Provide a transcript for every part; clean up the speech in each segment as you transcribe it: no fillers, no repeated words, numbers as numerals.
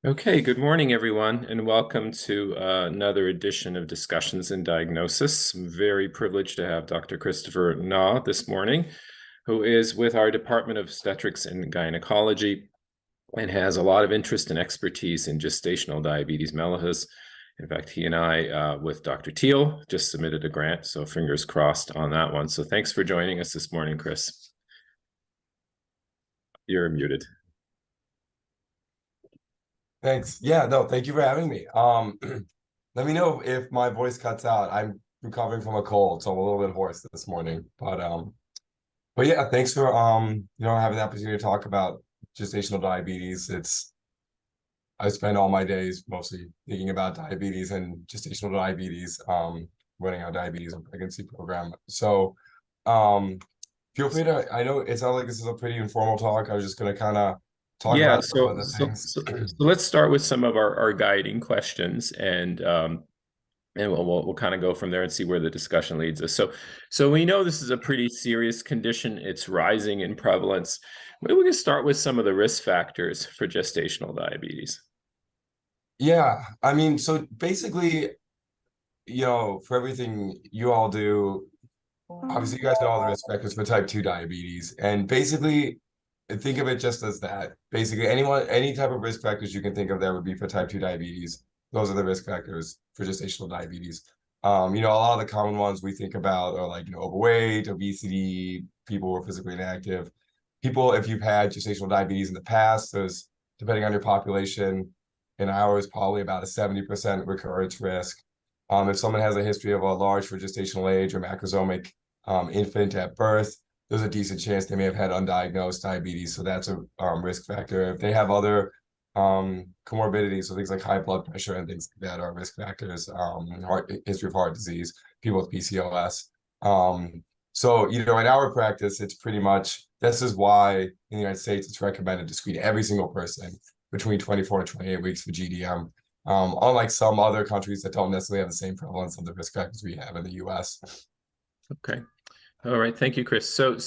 Okay, good morning, everyone, and welcome to another edition of Discussions in Diagnosis. I'm very privileged to have Dr. Christopher Nau this morning, who is with our Department of Obstetrics and Gynecology and has a lot of interest and expertise in gestational diabetes mellitus. In fact, he and I, with Dr. Teal, just submitted a grant, so fingers crossed on that one. So thanks for joining us this morning, Chris. You're muted. Thanks. Yeah, no, thank you for having me. Let me know if my voice cuts out. I'm recovering from a cold, so I'm a little bit hoarse this morning. But yeah, thanks for having the opportunity to talk about gestational diabetes. I spend all my days mostly thinking about diabetes and gestational diabetes, running our diabetes and pregnancy program. So feel free to, I know it sounds like this is a pretty informal talk. I was just gonna kind of talk Yeah, about some of so the so things. so, so let's start with some of our guiding questions, and we'll kind of go from there and see where the discussion leads us. So we know this is a pretty serious condition. It's rising in prevalence. Maybe we can start with some of the risk factors for gestational diabetes. Yeah, I mean, so basically, for everything you all do, obviously you guys know all the risk factors for type 2 diabetes. And basically, think of it just as that. Basically, any type of risk factors you can think of that would be for type 2 diabetes, those are the risk factors for gestational diabetes. A lot of the common ones we think about are like, overweight, obesity, people who are physically inactive. People, if you've had gestational diabetes in the past, there's, depending on your population, in ours, probably about a 70% recurrence risk. If someone has a history of a large for gestational age or macrosomic infant at birth, there's a decent chance they may have had undiagnosed diabetes, so that's a risk factor. If they have other comorbidities, so things like high blood pressure and things like that are risk factors, history of heart disease, people with PCOS. So, in our practice, it's pretty much, this is why in the United States, it's recommended to screen every single person between 24 and 28 weeks for GDM. Unlike some other countries that don't necessarily have the same prevalence of the risk factors we have in the US. Okay. All right. Thank you, Chris. So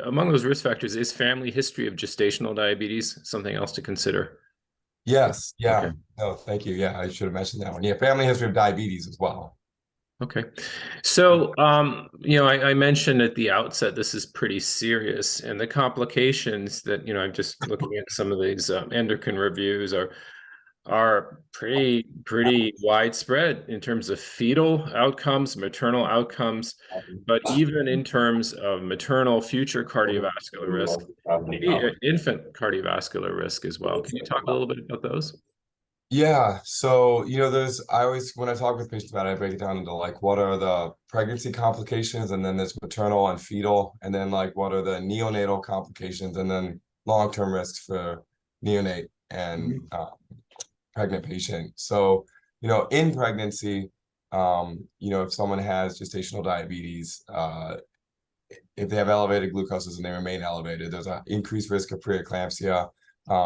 among those risk factors, is family history of gestational diabetes something else to consider? Yes. Yeah. Okay. No, thank you. Yeah, I should have mentioned that one. Yeah, family history of diabetes as well. Okay. So, I mentioned at the outset, this is pretty serious, and the complications that, I'm just looking at some of these endocrine reviews are pretty widespread in terms of fetal outcomes, maternal outcomes, but even in terms of maternal future cardiovascular risk, maybe infant cardiovascular risk as well. Can you talk a little bit about those? Yeah. So, when I talk with patients about it, I break it down into like, what are the pregnancy complications? And then there's maternal and fetal. And then like, what are the neonatal complications? And then long-term risks for neonate and pregnant patient. So, in pregnancy, if someone has gestational diabetes, if they have elevated glucoses and they remain elevated, there's an increased risk of preeclampsia,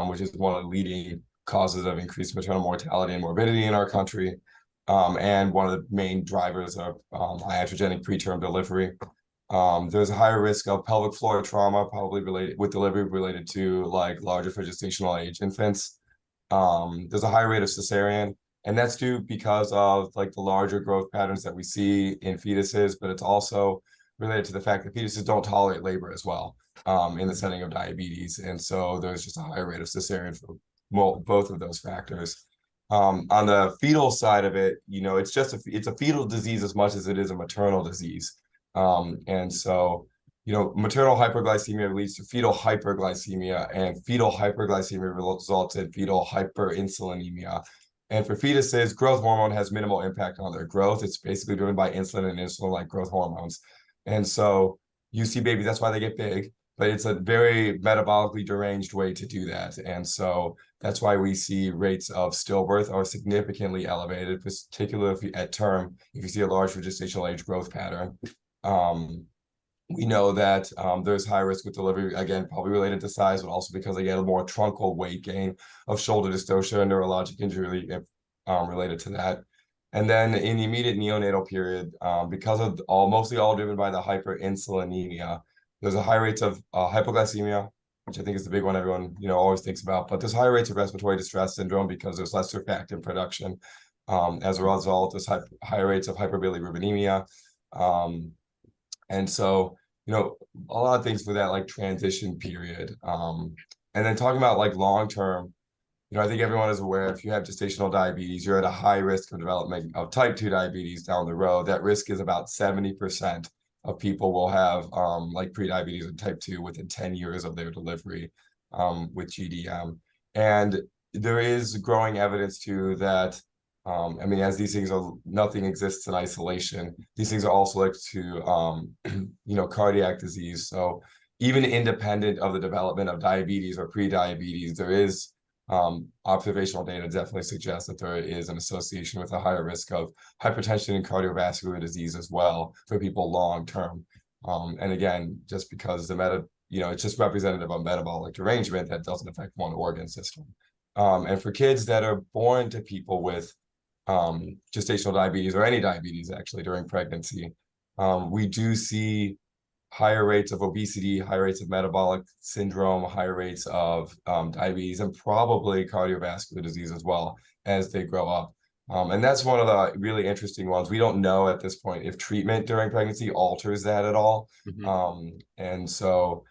which is one of the leading causes of increased maternal mortality and morbidity in our country, and one of the main drivers of iatrogenic preterm delivery. There's a higher risk of pelvic floor trauma, probably related to like larger for gestational age infants. There's a high rate of cesarean, and that's due because of like the larger growth patterns that we see in fetuses, but it's also related to the fact that fetuses don't tolerate labor as well in the setting of diabetes. And so there's just a higher rate of cesarean for both of those factors. On the fetal side of it, it's a fetal disease as much as it is a maternal disease. And so maternal hyperglycemia leads to fetal hyperglycemia, and fetal hyperglycemia results in fetal hyperinsulinemia. And for fetuses, growth hormone has minimal impact on their growth. It's basically driven by insulin and insulin-like growth hormones. And so you see babies, that's why they get big, but it's a very metabolically deranged way to do that. And so that's why we see rates of stillbirth are significantly elevated, particularly at term, if you see a large gestational age growth pattern. We know that there's high risk with delivery, again, probably related to size, but also because they get a more truncal weight gain of shoulder dystocia and neurologic injury related to that. And then in the immediate neonatal period, because of mostly all driven by the hyperinsulinemia, there's a high rates of hypoglycemia, which I think is the big one everyone, always thinks about. But there's higher rates of respiratory distress syndrome because there's less surfactant production. As a result, there's higher rates of hyperbilirubinemia. And so, a lot of things for that like transition period. And then talking about like long term, I think everyone is aware if you have gestational diabetes, you're at a high risk of development of type 2 diabetes down the road. That risk is about 70% of people will have like prediabetes and type 2 within 10 years of their delivery with GDM. And there is growing evidence too that, as these things are, nothing exists in isolation. These things are also linked to, cardiac disease. So even independent of the development of diabetes or prediabetes, there is observational data definitely suggests that there is an association with a higher risk of hypertension and cardiovascular disease as well for people long term. And again, just because it's just representative of metabolic derangement that doesn't affect one organ system. And for kids that are born to people with gestational diabetes or any diabetes actually during pregnancy, we do see higher rates of obesity, higher rates of metabolic syndrome, higher rates of diabetes, and probably cardiovascular disease as well as they grow up. And that's one of the really interesting ones. We don't know at this point if treatment during pregnancy alters that at all. And so,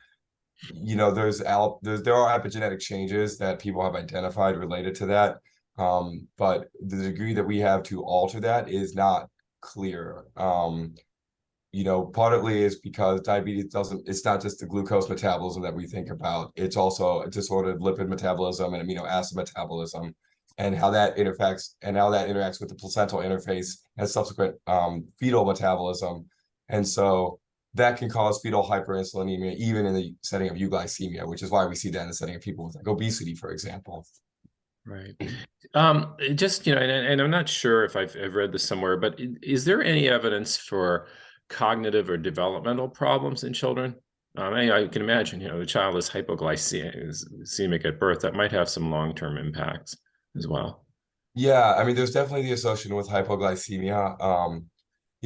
there are epigenetic changes that people have identified related to that. But the degree that we have to alter that is not clear. Partly is because diabetes it's not just the glucose metabolism that we think about. It's also a disordered lipid metabolism and amino acid metabolism, and how that interacts with the placental interface and subsequent fetal metabolism. And so that can cause fetal hyperinsulinemia, even in the setting of euglycemia, which is why we see that in the setting of people with like obesity, for example. Right. Just, and I'm not sure if I've read this somewhere, but is there any evidence for cognitive or developmental problems in children? I can imagine, the child is hypoglycemic at birth. That might have some long-term impacts as well. Yeah, there's definitely the association with hypoglycemia.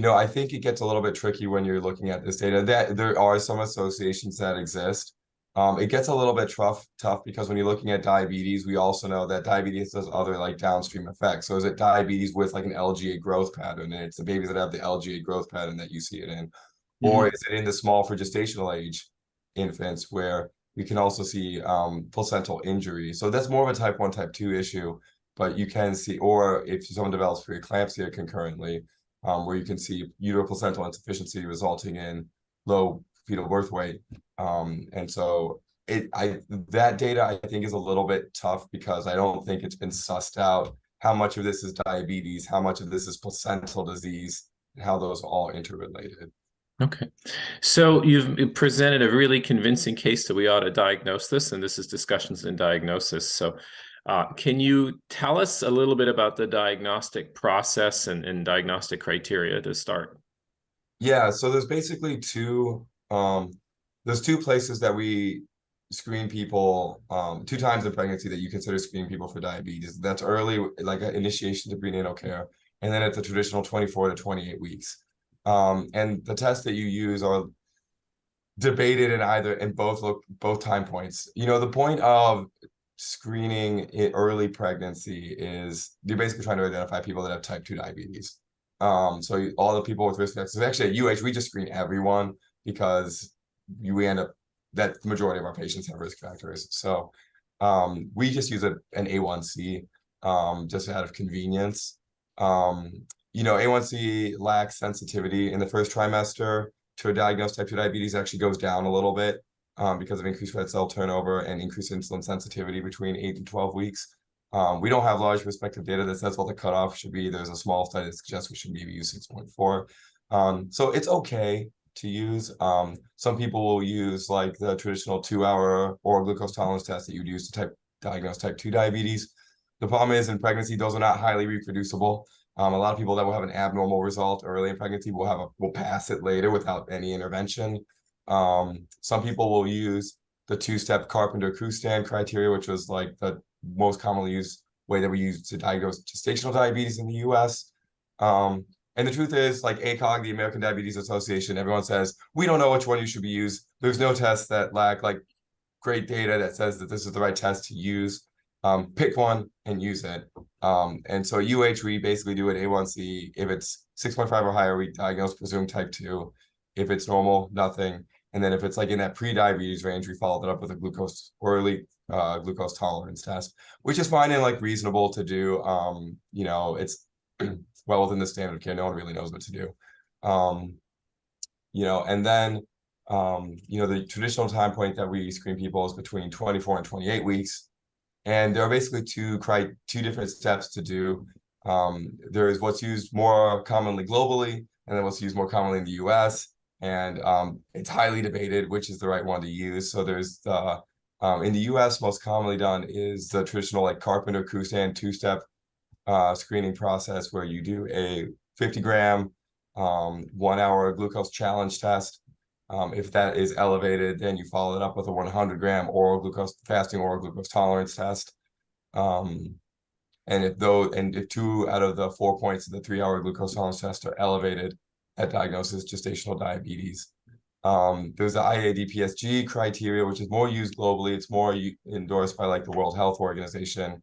I think it gets a little bit tricky when you're looking at this data. That there are some associations that exist. It gets a little bit tough because when you're looking at diabetes, we also know that diabetes has other like downstream effects. So is it diabetes with like an LGA growth pattern, and it's the babies that have the LGA growth pattern that you see it in, or is it in the small for gestational age infants where we can also see placental injury? So that's more of a type 1, type 2 issue, but you can see, or if someone develops preeclampsia concurrently, where you can see uteroplacental insufficiency resulting in low fetal birth weight. And so that data I think is a little bit tough because I don't think it's been sussed out how much of this is diabetes, how much of this is placental disease, and how those are all interrelated. Okay. So you've presented a really convincing case that we ought to diagnose this, and this is Discussions in Diagnosis. So can you tell us a little bit about the diagnostic process and diagnostic criteria to start? Yeah, so there's basically there's two places that we screen people, 2 times in pregnancy that you consider screening people for diabetes. That's early, like initiation to prenatal care, and then at the traditional 24 to 28 weeks. And the tests that you use are debated in both time points. The point of screening in early pregnancy is you're basically trying to identify people that have type 2 diabetes. So all the people with risk factors, actually at UH, we just screen everyone because we end up that the majority of our patients have risk factors. So we just use an A1C just out of convenience. A1C lacks sensitivity in the first trimester to diagnose type 2 diabetes, actually goes down a little bit because of increased red cell turnover and increased insulin sensitivity between 8 and 12 weeks. We don't have large prospective data that says what the cutoff should be. There's a small study that suggests we should maybe use 6.4. So it's okay to use. Some people will use like the traditional 2-hour oral glucose tolerance test that you'd use to diagnose type 2 diabetes. The problem is in pregnancy, those are not highly reproducible. A lot of people that will have an abnormal result early in pregnancy will pass it later without any intervention. Some people will use the 2-step Carpenter-Krustan criteria, which was like the most commonly used way that we use to diagnose gestational diabetes in the US. And the truth is, like ACOG, the American Diabetes Association, everyone says, we don't know which one you should be used. There's no tests that lack like great data that says that this is the right test to use, pick one and use it. And so UH, we basically do an A1C. If it's 6.5 or higher, we diagnose presumed type 2. If it's normal, nothing. And then if it's like in that pre-diabetes range, we follow that up with a glucose early glucose tolerance test, which is fine and like reasonable to do. You know, it's well within the standard of care. No one really knows what to do. You know, and then you know, the traditional time point that we screen people is between 24 and 28 weeks. And there are basically two different steps to do. There is what's used more commonly globally, and then what's used more commonly in the US. And it's highly debated which is the right one to use. So there's the in the US, most commonly done is the traditional like Carpenter-Kusan two-step screening process where you do a 50-gram 1-hour glucose challenge test. If that is elevated, then you follow it up with a 100-gram fasting oral glucose tolerance test. And if 2 out of the 4 points of the 3-hour glucose tolerance test are elevated at diagnosis gestational diabetes. There's the IAD-PSG criteria, which is more used globally. It's more endorsed by like the World Health Organization,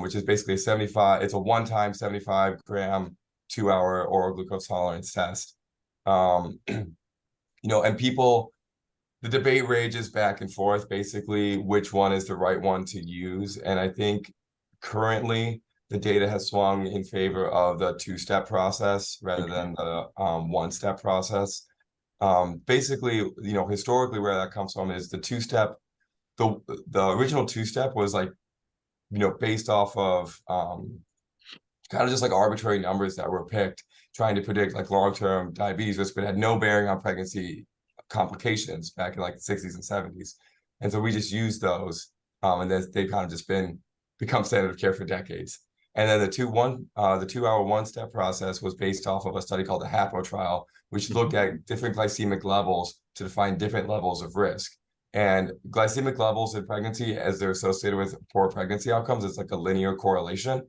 which is basically it's a one-time 75-gram 2-hour oral glucose tolerance test. You know, and the debate rages back and forth, basically, which one is the right one to use. And I think currently the data has swung in favor of the two-step process rather than the one-step process. Basically, you know, historically where that comes from is the two-step, the original two-step was like, you know, based off of kind of just like arbitrary numbers that were picked, trying to predict like long-term diabetes risk, but had no bearing on pregnancy complications back in like the 60s and 70s. And so we just used those, and then they've kind of just become standard of care for decades. And then the 2-hour one-step process was based off of a study called the HAPO trial, which looked at different glycemic levels to define different levels of risk. And glycemic levels in pregnancy, as they're associated with poor pregnancy outcomes, it's like a linear correlation.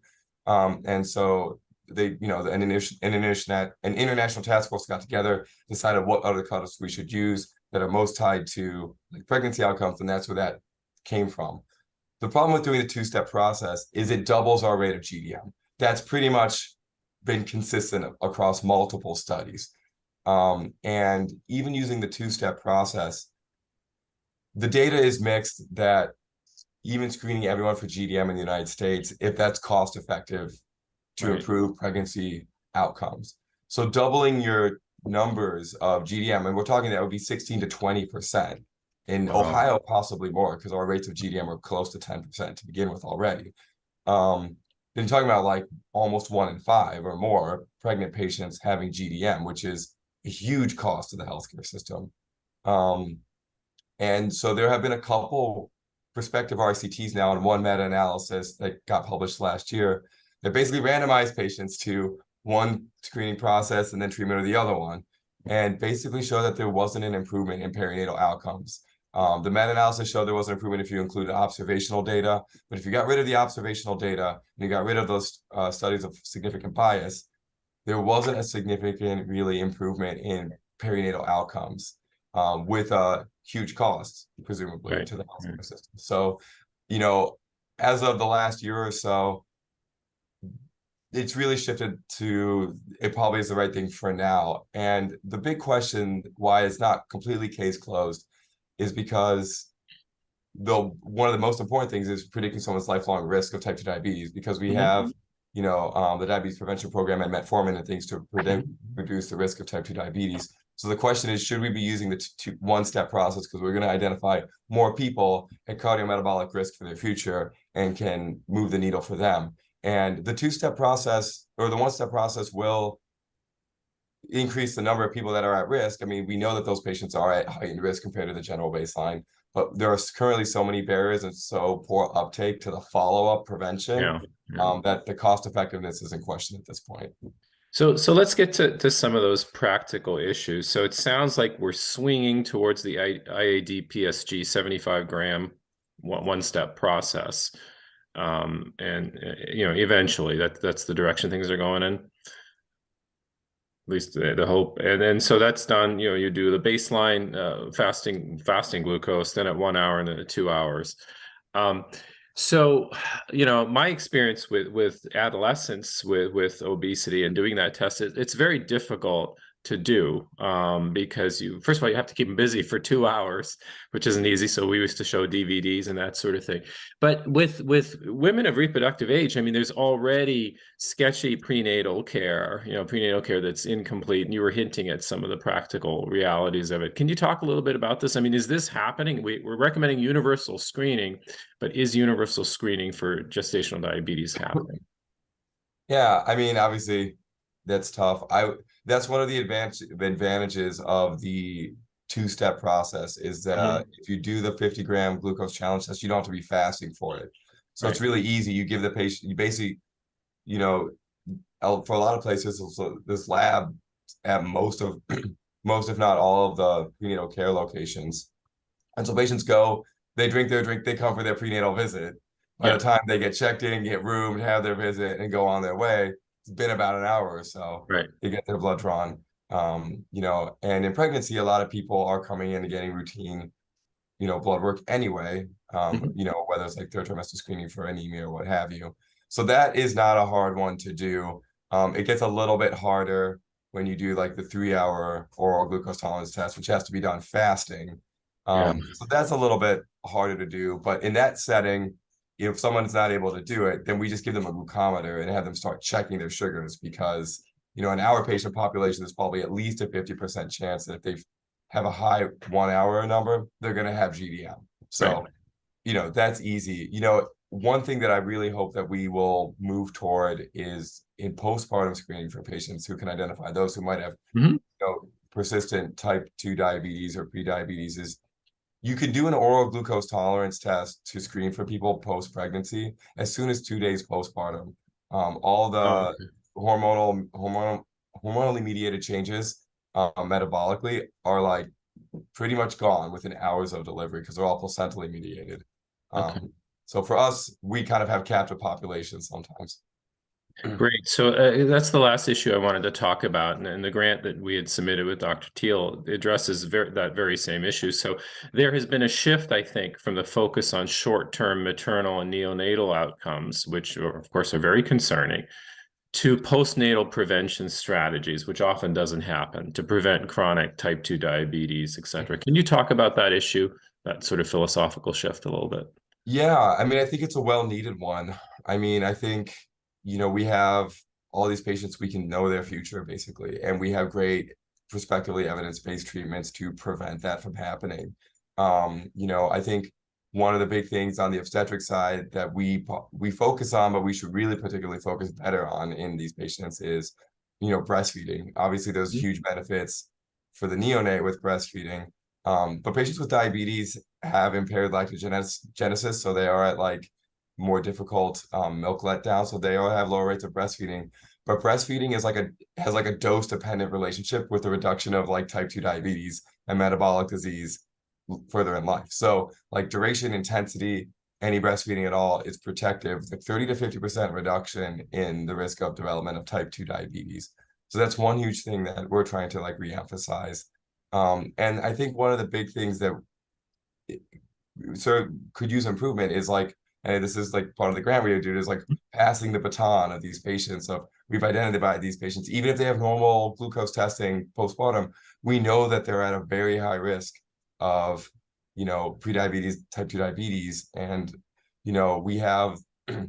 And so they, you know, an international task force got together, decided what other cutoffs we should use that are most tied to like pregnancy outcomes, and that's where that came from. The problem with doing the two-step process is it doubles our rate of GDM. That's pretty much been consistent across multiple studies. And even using the two-step process, the data is mixed that even screening everyone for GDM in the United States, if that's cost effective to improve pregnancy outcomes. So doubling your numbers of GDM, and we're talking that would be 16 to 20%. In Ohio, possibly more, because our rates of GDM are close to 10% to begin with already. Then talking about like almost 1 in 5 or more pregnant patients having GDM, which is a huge cost to the healthcare system. And so there have been a couple prospective RCTs now and one meta-analysis that got published last year that basically randomized patients to one screening process and then treatment or the other one, and basically showed that there wasn't an improvement in perinatal outcomes. The meta-analysis showed there was an improvement if you included observational data, but if you got rid of the observational data and you got rid of those studies of significant bias, there wasn't a significant really improvement in perinatal outcomes, with a huge cost, presumably, to the healthcare system. So, you know, as of the last year or so, it's really shifted to it probably is the right thing for now. And the big question why it's not completely case closed is because one of the most important things is predicting someone's lifelong risk of type 2 diabetes, because we have, you know, the diabetes prevention program and metformin and things to reduce the risk of type 2 diabetes. So the question is, should we be using the one-step process because we're going to identify more people at cardiometabolic risk for their future and can move the needle for them? And the two-step process or the one-step process will increase the number of people that are at risk. I mean, we know that those patients are at heightened risk compared to the general baseline, but there are currently so many barriers and so poor uptake to the follow-up prevention that the cost effectiveness is in question at this point. So let's get to some of those practical issues. So it sounds like we're swinging towards the IAD PSG 75-gram one-step process. And you know, eventually that's the direction things are going in. least the hope. And then so that's done. You do the baseline fasting glucose, then at 1 hour, and then at 2 hours. Um, so, my experience with adolescents with obesity and doing that test, it's very difficult to do because first of all, you have to keep them busy for 2 hours, which isn't easy. So we used to show DVDs and that sort of thing. But with women of reproductive age, I mean, there's already sketchy prenatal care, prenatal care that's incomplete. And you were hinting at some of the practical realities of it. Can you talk a little bit about this? I mean, is this happening? We're recommending universal screening, but is universal screening for gestational diabetes happening? Yeah, I mean, obviously that's tough. That's one of the advantages of the two-step process is that Mhm. if you do the 50-gram glucose challenge test, you don't have to be fasting for it. So it's Right. really easy. You give the patient, you basically, you know, for a lot of places, so this lab at most of most, if not all of the prenatal care locations. And so patients go, they drink their drink, they come for their prenatal visit. By the Yeah. time they get checked in, get roomed, have their visit, and go on their way, it's been about an hour or so. Right. They get their blood drawn. And in pregnancy, a lot of people are coming in and getting routine, blood work anyway, Mhm. whether it's like third trimester screening for anemia or what have you. So that is not a hard one to do. It gets a little bit harder when you do like the 3 hour oral glucose tolerance test, which has to be done fasting. Yeah. So that's a little bit harder to do. But in that setting, if someone's not able to do it, then we just give them a glucometer and have them start checking their sugars because, in our patient population, there's probably at least a 50% chance that if they have a high 1 hour number, they're going to have GDM. Right. So, that's easy. One thing that I really hope that we will move toward is in postpartum screening for patients who can identify those who might have, Mhm. persistent type 2 diabetes or prediabetes is you can do an oral glucose tolerance test to screen for people post-pregnancy as soon as 2 days postpartum. All Oh, the hormonally mediated changes metabolically are like pretty much gone within hours of delivery because they're all placentally mediated. okay. So for us, we kind of have captive populations sometimes. Great. So that's the last issue I wanted to talk about. And the grant that we had submitted with Dr. Teal addresses that very same issue. So there has been a shift, I think, from the focus on short-term maternal and neonatal outcomes, which of course are very concerning, to postnatal prevention strategies, which often doesn't happen, to prevent chronic type 2 diabetes, et cetera. Can you talk about that issue, that sort of philosophical shift a little bit? Yeah, I mean, I think it's a well-needed one. I mean, I think, we have all these patients, we can know their future basically, and we have great prospectively evidence-based treatments to prevent that from happening. I think one of the big things on the obstetric side that we focus on, but we should really particularly focus better on in these patients is, breastfeeding. Obviously, there's Mhm. huge benefits for the neonate with breastfeeding. But patients with diabetes have impaired lactogenesis, so they are at like more difficult milk letdown, so they all have lower rates of breastfeeding. But breastfeeding has like a dose dependent relationship with the reduction of like type 2 diabetes and metabolic disease further in life. So like duration, intensity, any breastfeeding at all is protective, like 30 to 50% reduction in the risk of development of type 2 diabetes. So that's one huge thing that we're trying to like reemphasize. And I think one of the big things that so could use improvement is like, and this is like part of the grant we do is like passing the baton of these patients. So we've identified these patients, even if they have normal glucose testing postpartum, we know that they're at a very high risk of, prediabetes, type 2 diabetes. And, we have, the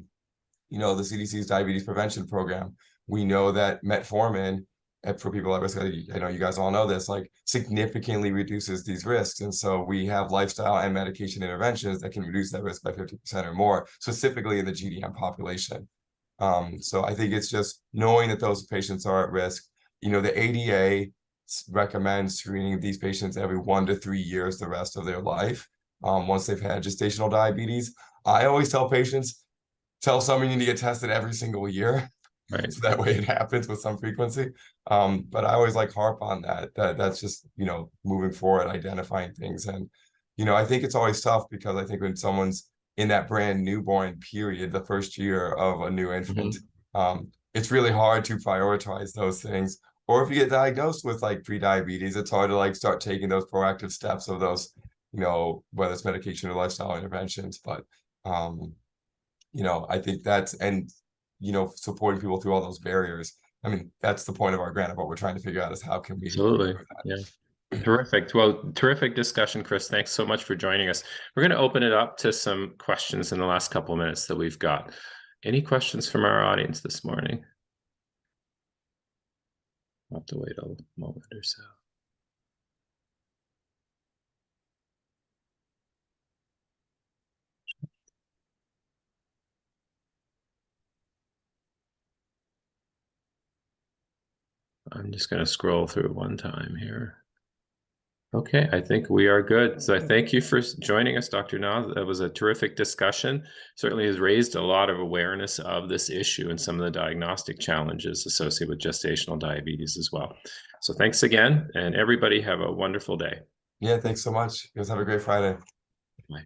CDC's diabetes prevention program. We know that metformin for people at risk, I know you guys all know this, like significantly reduces these risks. And so we have lifestyle and medication interventions that can reduce that risk by 50% or more, specifically in the GDM population. So I think it's just knowing that those patients are at risk. The ADA recommends screening these patients every 1 to 3 years the rest of their life, once they've had gestational diabetes. I always tell patients, tell someone you need to get tested every single year. Right. So that way it happens with some frequency. But I always like harp on that's just, moving forward, identifying things. And, I think it's always tough because I think when someone's in that brand newborn period, the first year of a new infant, Mhm. it's really hard to prioritize those things or if you get diagnosed with like pre-diabetes, it's hard to like start taking those proactive steps of those, whether it's medication or lifestyle interventions. But I think that's, and supporting people through all those barriers. I mean, that's the point of our grant. Of what we're trying to figure out is how can we Absolutely. improve Yeah. that. Terrific. Well, terrific discussion, Chris. Thanks so much for joining us. We're going to open it up to some questions in the last couple of minutes that we've got. Any questions from our audience this morning? I'll have to wait a moment or so. I'm just going to scroll through one time here. Okay, I think we are good. So thank you for joining us, Dr. Nau. That was a terrific discussion. Certainly has raised a lot of awareness of this issue and some of the diagnostic challenges associated with gestational diabetes as well. So thanks again, and everybody have a wonderful day. Yeah, thanks so much. You guys have a great Friday. Bye.